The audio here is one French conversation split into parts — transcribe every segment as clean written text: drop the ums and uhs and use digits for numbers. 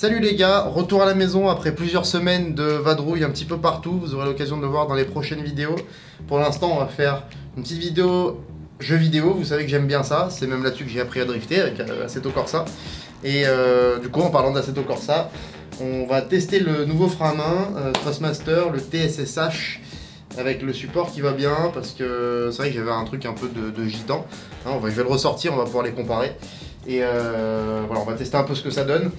Salut les gars, retour à la maison après plusieurs semaines de vadrouille un petit peu partout. Vous aurez l'occasion de le voir dans les prochaines vidéos. Pour l'instant, on va faire une petite vidéo jeux vidéo. Vous savez que j'aime bien ça. C'est même là-dessus que j'ai appris à drifter avec Assetto Corsa. Et du coup, en parlant d'Assetto Corsa, on va tester le nouveau frein à main Thrustmaster, le TSSH, avec le support qui va bien, parce que c'est vrai que j'avais un truc un peu de gitan. Hein, je vais le ressortir, on va pouvoir les comparer. Et voilà, on va tester un peu ce que ça donne.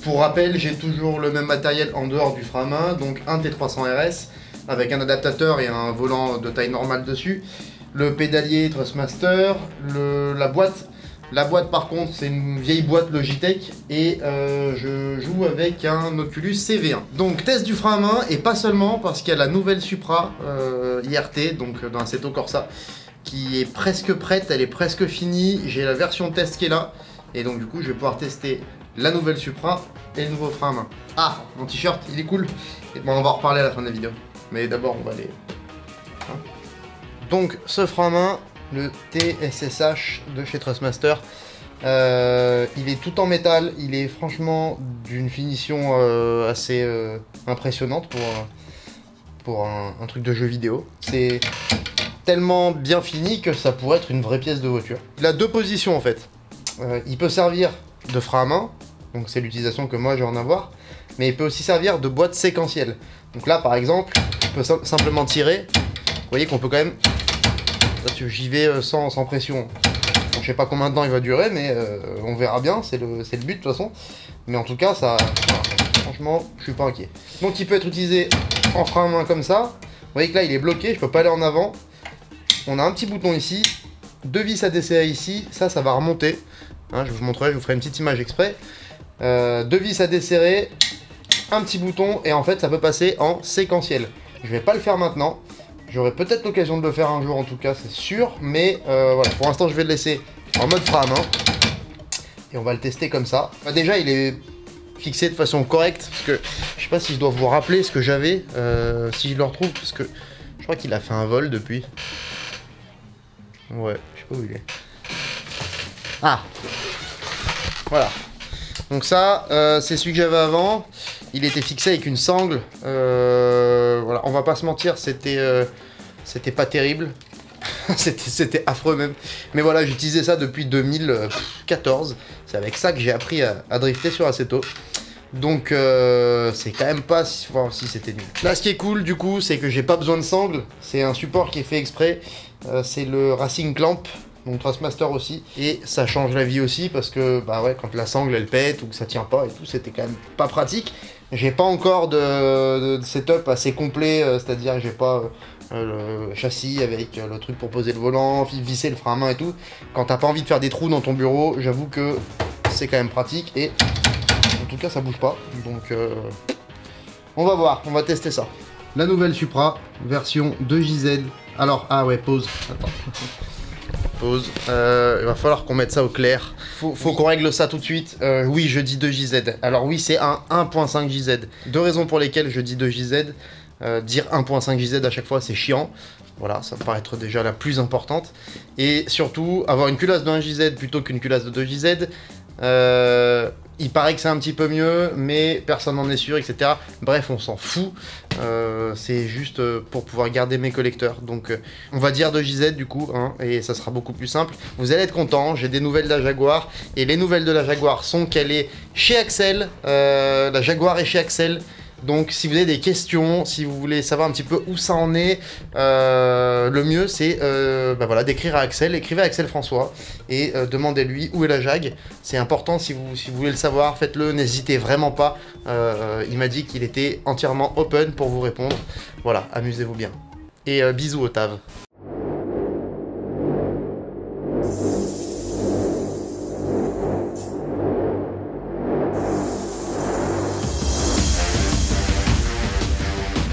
Pour rappel, j'ai toujours le même matériel en dehors du frein à main, donc un T300 RS avec un adaptateur et un volant de taille normale dessus, le pédalier Thrustmaster, la boîte. La boîte par contre c'est une vieille boîte Logitech et je joue avec un Oculus CV1. Donc test du frein à main et pas seulement parce qu'il y a la nouvelle Supra IRT, donc dans Assetto Corsa, qui est presque prête, elle est presque finie. J'ai la version test qui est là et donc du coup je vais pouvoir tester la nouvelle Supra et le nouveau frein à main. Ah, mon t-shirt il est cool. Et bon, on va en reparler à la fin de la vidéo. Mais d'abord on va aller... Hein. Donc ce frein à main, le TSSH de chez Thrustmaster, il est tout en métal, il est franchement d'une finition assez impressionnante pour un truc de jeu vidéo. C'est tellement bien fini que ça pourrait être une vraie pièce de voiture. Il a deux positions en fait. Il peut servir de frein à main, donc c'est l'utilisation que moi j'ai en avoir, mais il peut aussi servir de boîte séquentielle. Donc là par exemple, je peux simplement tirer, vous voyez qu'on peut quand même... J'y vais sans pression. Bon, je sais pas combien de temps il va durer, mais on verra bien, c'est le but de toute façon. Mais en tout cas, ça, voilà, franchement, je suis pas inquiet. Donc il peut être utilisé en frein à main comme ça. Vous voyez que là, il est bloqué, je peux pas aller en avant. On a un petit bouton ici, deux vis à desserrer ici, ça va remonter. Hein, je vous montrerai, je vous ferai une petite image exprès. Deux vis à desserrer, un petit bouton, et en fait, ça peut passer en séquentiel. Je vais pas le faire maintenant. J'aurai peut-être l'occasion de le faire un jour en tout cas, c'est sûr, mais voilà, pour l'instant je vais le laisser en mode frein à main. Et on va le tester comme ça. Bah, déjà il est fixé de façon correcte, parce que je sais pas si je dois vous rappeler ce que j'avais, si je le retrouve, parce que je crois qu'il a fait un vol depuis. Ouais, je sais pas où il est. Ah, voilà. Donc ça, c'est celui que j'avais avant. Il était fixé avec une sangle. Voilà, on va pas se mentir, c'était pas terrible. C'était affreux même. Mais voilà, j'utilisais ça depuis 2014. C'est avec ça que j'ai appris à drifter sur Assetto. Donc c'est quand même pas si, enfin, si c'était nul. Là, ce qui est cool du coup, c'est que j'ai pas besoin de sangle. C'est un support qui est fait exprès. C'est le Racing Clamp. Donc Thrustmaster aussi, et ça change la vie aussi parce que bah ouais, quand la sangle elle pète ou que ça tient pas et tout, c'était quand même pas pratique. J'ai pas encore de setup assez complet, c'est-à-dire j'ai pas le châssis avec le truc pour poser le volant, visser le frein à main et tout. Quand t'as pas envie de faire des trous dans ton bureau, j'avoue que c'est quand même pratique et en tout cas ça bouge pas. Donc on va voir, on va tester ça. La nouvelle Supra, version 2JZ. Alors, ah ouais, pause, attends. Pause. Il va falloir qu'on mette ça au clair. Faut qu'on règle ça tout de suite. Oui, je dis 2JZ. Alors oui, c'est un 1.5 JZ. Deux raisons pour lesquelles je dis 2JZ. Dire 1.5 JZ à chaque fois, c'est chiant. Voilà, ça me paraît être déjà la plus importante. Et surtout, avoir une culasse de 1 JZ plutôt qu'une culasse de 2 JZ. Il paraît que c'est un petit peu mieux, mais personne n'en est sûr, etc. Bref, on s'en fout. C'est juste pour pouvoir garder mes collecteurs. Donc, on va dire 2JZ du coup, hein, et ça sera beaucoup plus simple. Vous allez être contents, j'ai des nouvelles de la Jaguar. Et les nouvelles de la Jaguar sont qu'elle est chez Axel. La Jaguar est chez Axel. Donc si vous avez des questions, si vous voulez savoir un petit peu où ça en est, le mieux c'est bah voilà, d'écrire à Axel, écrivez à Axel François et demandez-lui où est la Jag. C'est important si vous voulez le savoir, faites-le, n'hésitez vraiment pas. Il m'a dit qu'il était entièrement open pour vous répondre. Voilà, amusez-vous bien. Et bisous au Tav.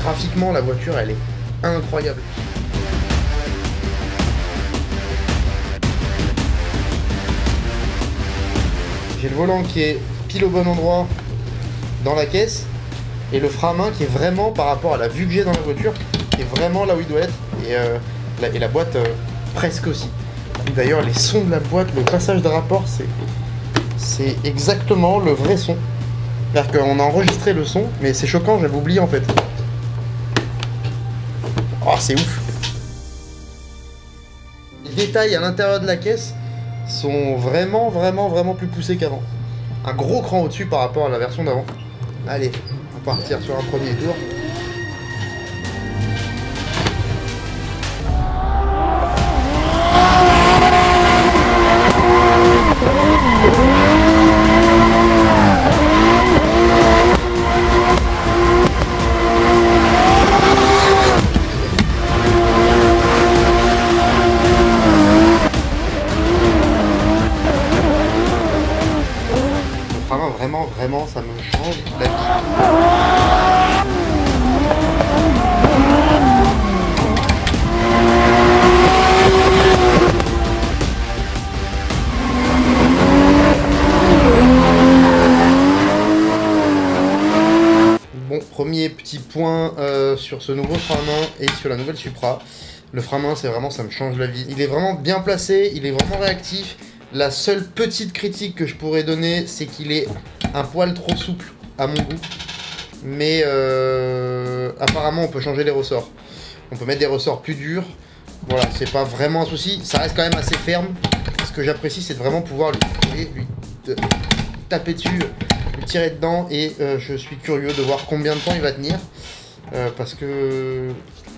Graphiquement, la voiture, elle est incroyable. J'ai le volant qui est pile au bon endroit dans la caisse et le frein à main qui est vraiment par rapport à la vue que j'ai dans la voiture, qui est vraiment là où il doit être et la boîte presque aussi. D'ailleurs, les sons de la boîte, le passage de rapport, c'est exactement le vrai son. C'est-à-dire qu'on a enregistré le son, mais c'est choquant, j'avais oublié en fait. Oh, c'est ouf. Les détails à l'intérieur de la caisse sont vraiment plus poussés qu'avant. Un gros cran au-dessus par rapport à la version d'avant. Allez, on va partir sur un premier tour. Vraiment, ça me change la vie. Bon, premier petit point sur ce nouveau frein à main et sur la nouvelle Supra. Le frein à main, c'est vraiment, ça me change la vie. Il est vraiment bien placé, il est vraiment réactif. La seule petite critique que je pourrais donner, c'est qu'il est un poil trop souple à mon goût. Mais apparemment, on peut changer les ressorts. On peut mettre des ressorts plus durs. Voilà, c'est pas vraiment un souci. Ça reste quand même assez ferme. Ce que j'apprécie, c'est de vraiment pouvoir lui taper dessus, lui tirer dedans. Et je suis curieux de voir combien de temps il va tenir. Parce que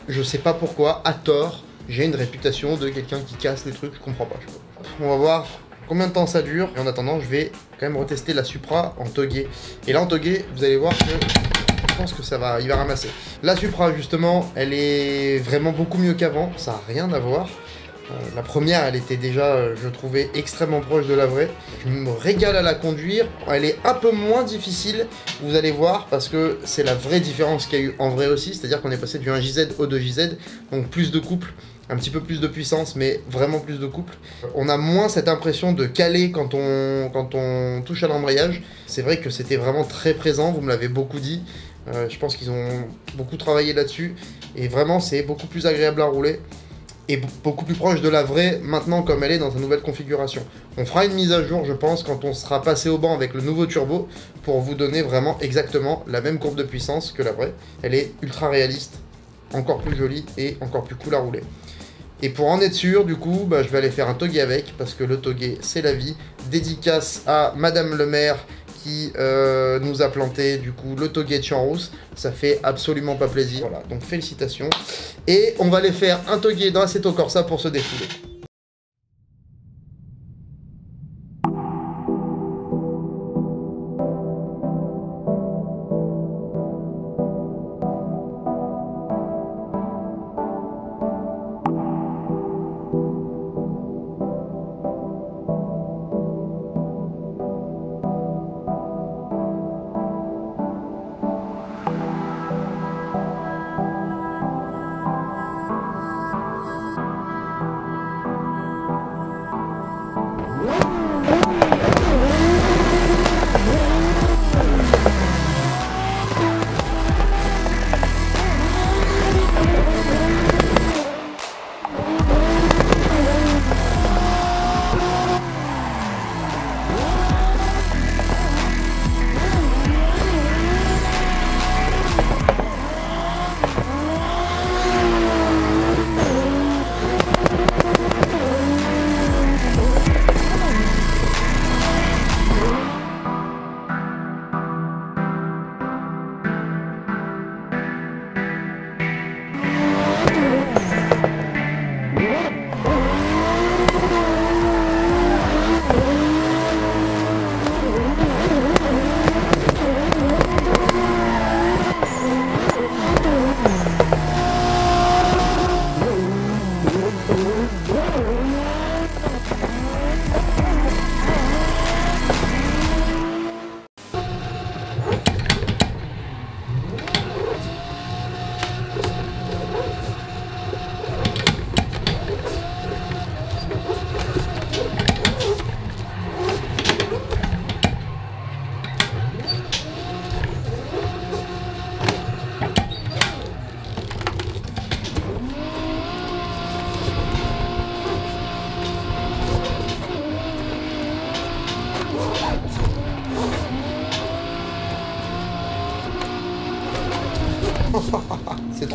je sais pas pourquoi, à tort, j'ai une réputation de quelqu'un qui casse les trucs. Je comprends pas. On va voir combien de temps ça dure. Et en attendant, je vais quand même retester la Supra en Togué. Et là, en Togué, vous allez voir que je pense que il va ramasser. La Supra, justement, elle est vraiment beaucoup mieux qu'avant. Ça n'a rien à voir. La première, elle était déjà, je trouvais, extrêmement proche de la vraie. Je me régale à la conduire. Elle est un peu moins difficile, vous allez voir, parce que c'est la vraie différence qu'il y a eu en vrai aussi. C'est-à-dire qu'on est passé du 1JZ au 2JZ, donc plus de couple. Un petit peu plus de puissance, mais vraiment plus de couple. On a moins cette impression de caler quand on touche à l'embrayage. C'est vrai que c'était vraiment très présent, vous me l'avez beaucoup dit. Je pense qu'ils ont beaucoup travaillé là-dessus. Et vraiment, c'est beaucoup plus agréable à rouler. Et beaucoup plus proche de la vraie, maintenant comme elle est dans sa nouvelle configuration. On fera une mise à jour, je pense, quand on sera passé au banc avec le nouveau turbo, pour vous donner vraiment exactement la même courbe de puissance que la vraie. Elle est ultra réaliste, encore plus jolie et encore plus cool à rouler. Et pour en être sûr, du coup, je vais aller faire un Togué avec, parce que le Togué, c'est la vie. Dédicace à Madame le maire qui nous a planté, du coup, le Togué de Champs-Rousse. Ça fait absolument pas plaisir. Voilà, donc félicitations. Et on va aller faire un Togué dans Assetto Corsa pour se défouler.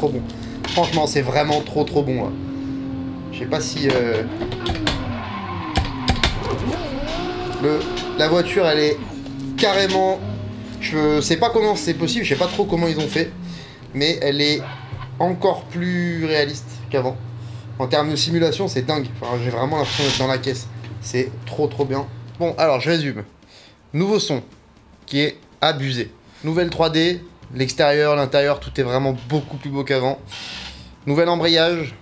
trop bon. Franchement, c'est vraiment trop bon là. Je sais pas si... La voiture, elle est carrément... Je sais pas comment c'est possible, je sais pas trop comment ils ont fait. Mais elle est encore plus réaliste qu'avant. En termes de simulation, c'est dingue. Enfin, j'ai vraiment l'impression d'être dans la caisse. C'est trop bien. Bon, alors je résume. Nouveau son, qui est abusé. Nouvelle 3D, l'extérieur, l'intérieur, tout est vraiment beaucoup plus beau qu'avant. Nouvel embrayage,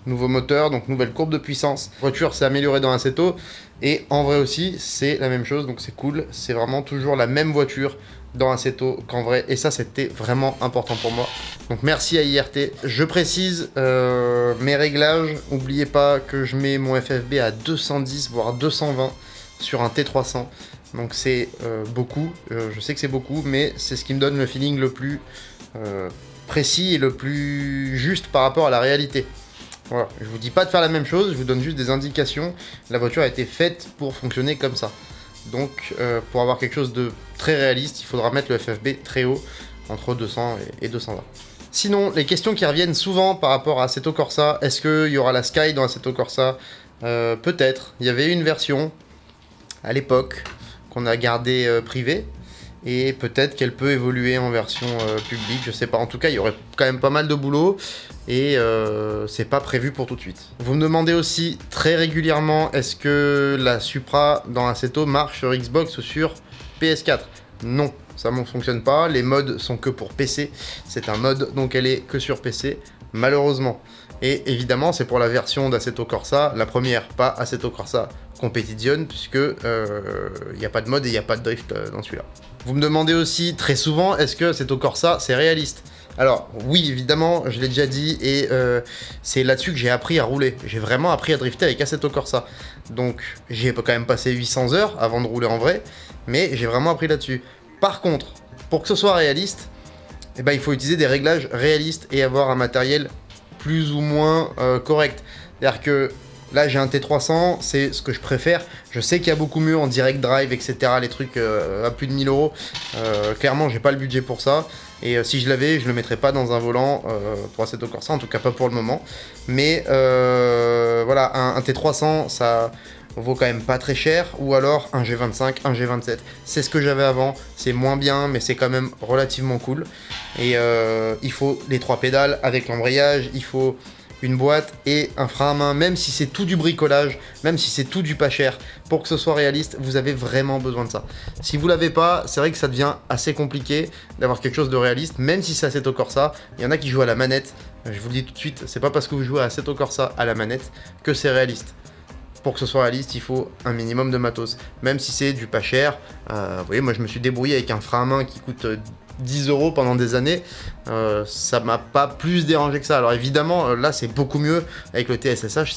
nouveau moteur, donc nouvelle courbe de puissance. La voiture s'est améliorée dans Assetto. Et en vrai aussi, c'est la même chose, donc c'est cool. C'est vraiment toujours la même voiture dans Assetto qu'en vrai. Et ça, c'était vraiment important pour moi. Donc merci à IRT. Je précise mes réglages. N'oubliez pas que je mets mon FFB à 210, voire 220 sur un T300. Donc c'est beaucoup. Je sais que c'est beaucoup, mais c'est ce qui me donne le feeling le plus précis et le plus juste par rapport à la réalité. Voilà, je vous dis pas de faire la même chose, je vous donne juste des indications. La voiture a été faite pour fonctionner comme ça. Donc pour avoir quelque chose de très réaliste, il faudra mettre le FFB très haut, entre 200 et 220. Sinon, les questions qui reviennent souvent par rapport à Assetto Corsa, est-ce qu'il y aura la Sky dans Assetto Corsa? Peut-être. Il y avait une version à l'époque qu'on a gardée privée. Et peut-être qu'elle peut évoluer en version publique, je sais pas. En tout cas, il y aurait quand même pas mal de boulot. Et c'est pas prévu pour tout de suite. Vous me demandez aussi très régulièrement, est-ce que la Supra dans Assetto marche sur Xbox ou sur PS4? Non, ça ne fonctionne pas. Les mods sont que pour PC. C'est un mod, donc elle est que sur PC, malheureusement. Et évidemment, c'est pour la version d'Assetto Corsa, la première, pas Assetto Corsa Competition, puisque il n'y a pas de mode et il n'y a pas de drift dans celui-là. Vous me demandez aussi très souvent, est-ce que Assetto Corsa, c'est réaliste? Alors, oui, évidemment, je l'ai déjà dit, et c'est là-dessus que j'ai appris à rouler. J'ai vraiment appris à drifter avec Assetto Corsa. Donc, j'ai quand même passé 800 heures avant de rouler en vrai, mais j'ai vraiment appris là-dessus. Par contre, pour que ce soit réaliste, eh ben, il faut utiliser des réglages réalistes et avoir un matériel plus ou moins correct. C'est-à-dire que là, j'ai un T300, c'est ce que je préfère. Je sais qu'il y a beaucoup mieux en direct drive, etc. Les trucs à plus de 1000 euros. Clairement, j'ai pas le budget pour ça. Et si je l'avais, je le mettrais pas dans un volant pour Assetto Corsa, en tout cas pas pour le moment. Mais voilà, un T300, ça vaut quand même pas très cher. Ou alors un G25, un G27. C'est ce que j'avais avant. C'est moins bien, mais c'est quand même relativement cool. Et il faut les 3 pédales avec l'embrayage. Il faut une boîte et un frein à main, même si c'est tout du bricolage, même si c'est tout du pas cher, pour que ce soit réaliste, vous avez vraiment besoin de ça. Si vous l'avez pas, c'est vrai que ça devient assez compliqué d'avoir quelque chose de réaliste, même si c'est Assetto Corsa. Il y en a qui jouent à la manette, je vous le dis tout de suite, c'est pas parce que vous jouez à Assetto Corsa à la manette que c'est réaliste. Pour que ce soit réaliste, il faut un minimum de matos, même si c'est du pas cher. Vous voyez, moi je me suis débrouillé avec un frein à main qui coûte 10 € pendant des années, ça m'a pas plus dérangé que ça. Alors évidemment, là c'est beaucoup mieux avec le TSSH,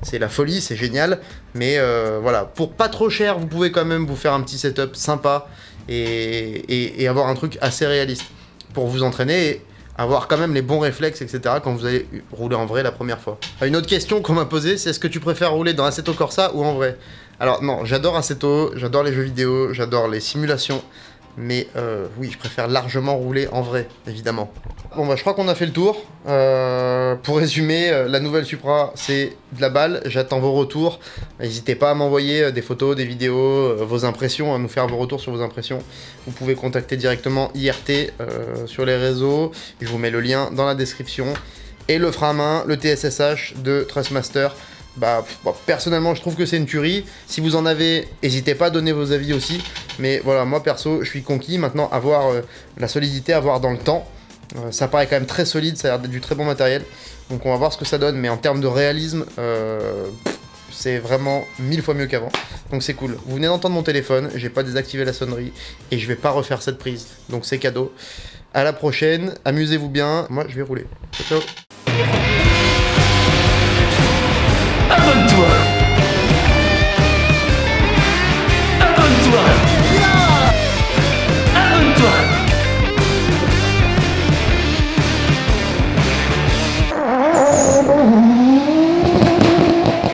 c'est la folie, c'est génial. Mais voilà, pour pas trop cher, vous pouvez quand même vous faire un petit setup sympa et avoir un truc assez réaliste pour vous entraîner et avoir quand même les bons réflexes, etc. quand vous allez rouler en vrai la première fois. Une autre question qu'on m'a posée, c'est est-ce que tu préfères rouler dans Assetto Corsa ou en vrai? Alors non, j'adore Assetto, j'adore les jeux vidéo, j'adore les simulations. Mais oui, je préfère largement rouler en vrai, évidemment. Bon bah je crois qu'on a fait le tour. Pour résumer, la nouvelle Supra, c'est de la balle. J'attends vos retours. N'hésitez pas à m'envoyer des photos, des vidéos, vos impressions, à nous faire vos retours sur vos impressions. Vous pouvez contacter directement IRT sur les réseaux. Je vous mets le lien dans la description. Et le frein à main, le TSSH de Trustmaster. Bah, bon, personnellement je trouve que c'est une tuerie. Si vous en avez, n'hésitez pas à donner vos avis aussi. Mais voilà, moi perso je suis conquis. Maintenant, avoir la solidité, avoir dans le temps, ça paraît quand même très solide, ça a l'air d'être du très bon matériel. Donc on va voir ce que ça donne. Mais en termes de réalisme, c'est vraiment 1000 fois mieux qu'avant. Donc c'est cool. Vous venez d'entendre mon téléphone, j'ai pas désactivé la sonnerie et je vais pas refaire cette prise. Donc c'est cadeau. À la prochaine, amusez-vous bien. Moi je vais rouler. Ciao ciao. Abonne-toi.